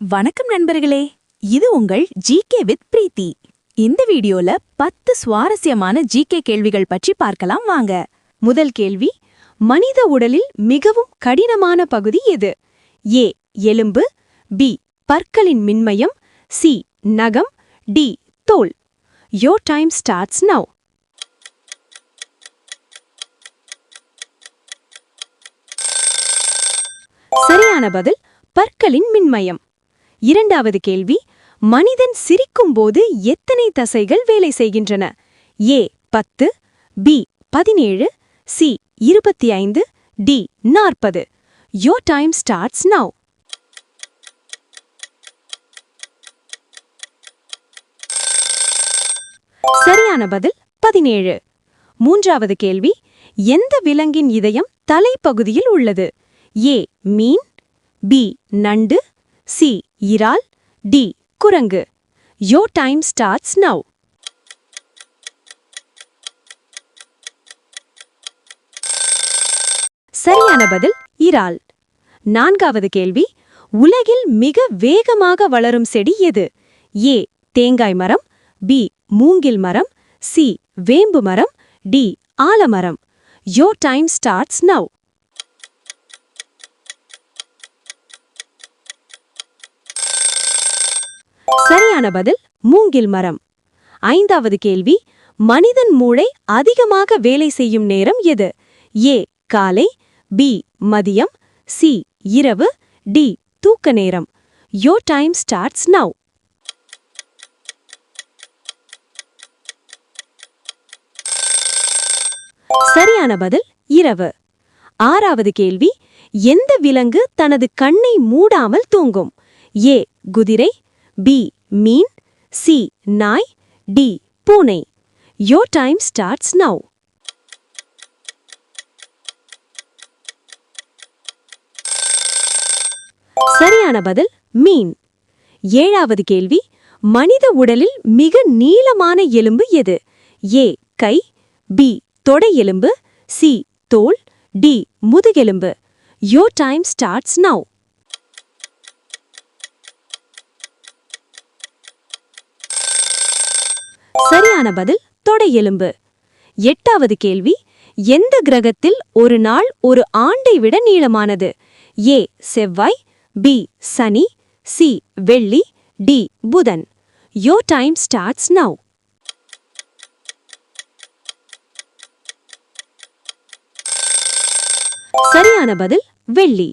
வணக்கம் நண்பர்களே, இது உங்கள் ஜிகே வித் பிரீத்தி. இந்த வீடியோல 10 சுவாரஸ்யமான ஜிகே கேள்விகள் பற்றி பார்க்கலாம் வாங்க. முதல் கேள்வி, மனித உடலில் மிகவும் கடினமான பகுதி எது? ஏ எலும்பு, பி பற்களின் மின்மயம், சி நகம், டி தோல். Your time starts now. சரியான பதில் பற்களின் மின்மயம். இரண்டாவது கேள்வி, மனிதன் சிரிக்கும்போது எத்தனை தசைகள் வேலை செய்கின்றன? A 10, B 17, C 25, D 40. Your time starts now. சரியான பதில் 17. மூன்றாவது கேள்வி, எந்த விலங்கின் இதயம் தலைப்பகுதியில் உள்ளது? ஏ மீன், பி நண்டு, சி இறால், டி குரங்கு. Your time starts now. சரியான பதில் இறால். நான்காவது கேள்வி, உலகில் மிக வேகமாக வளரும் செடி எது? ஏ தேங்காய் மரம், பி மூங்கில் மரம், சி வேம்பு மரம், டி ஆலமரம். Your time starts now. சரியான பதில் மூங்கில் மரம். ஐந்தாவது கேள்வி, மனிதன் மூளை அதிகமாக வேலை செய்யும் நேரம் எது? ஏ காலை, பி மதியம், சி இரவு, டி தூக்க நேரம். Your time starts now. சரியான பதில் இரவு. ஆறாவது கேள்வி, எந்த விலங்கு தனது கண்ணை மூடாமல் தூங்கும்? ஏ குதிரை, பி மீன், சி நாய், டி பூனை. Your time starts now. சரியான பதில் மீன். ஏழாவது கேள்வி, மனித உடலில் மிக நீளமான எலும்பு எது? ஏ கை, பி தொடை எலும்பு, சி தோல், டி முதுகெலும்பு. Your time starts now. சரியான பதில் தொடை எலும்பு. எட்டாவது கேள்வி, எந்த கிரகத்தில் ஒரு நாள் ஒரு ஆண்டை விட நீளமானது? ஏ செவ்வாய், பி சனி, சி வெள்ளி, டி புதன். Your time starts now. சரியான பதில் வெள்ளி.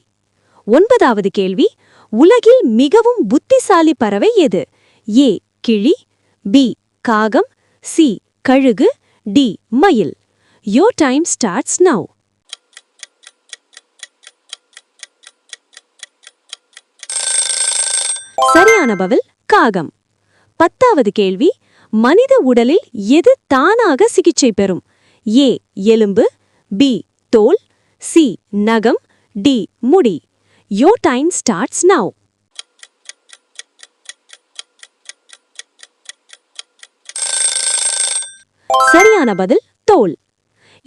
ஒன்பதாவது கேள்வி, உலகில் மிகவும் புத்திசாலி பறவை எது? ஏ கிளி, பி காகம், சி கழுகு, டி மயில். Your time starts now. சரியான பதில் காகம். பத்தாவது கேள்வி, மனித உடலில் எது தானாக சிகிச்சை பெறும்? ஏ எலும்பு, பி தோல், சி நகம், டி முடி. Your time starts now. சரியான பதில் தோல்.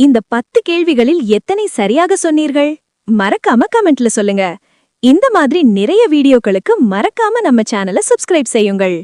இந்த 10 கேள்விகளில் எத்தனை சரியாக சொன்னீர்கள்? மறக்காம கமெண்ட்ல சொல்லுங்க. இந்த மாதிரி நிறைய வீடியோக்களுக்கு மறக்காம நம்ம சேனலை சப்ஸ்கிரைப் செய்யுங்கள்.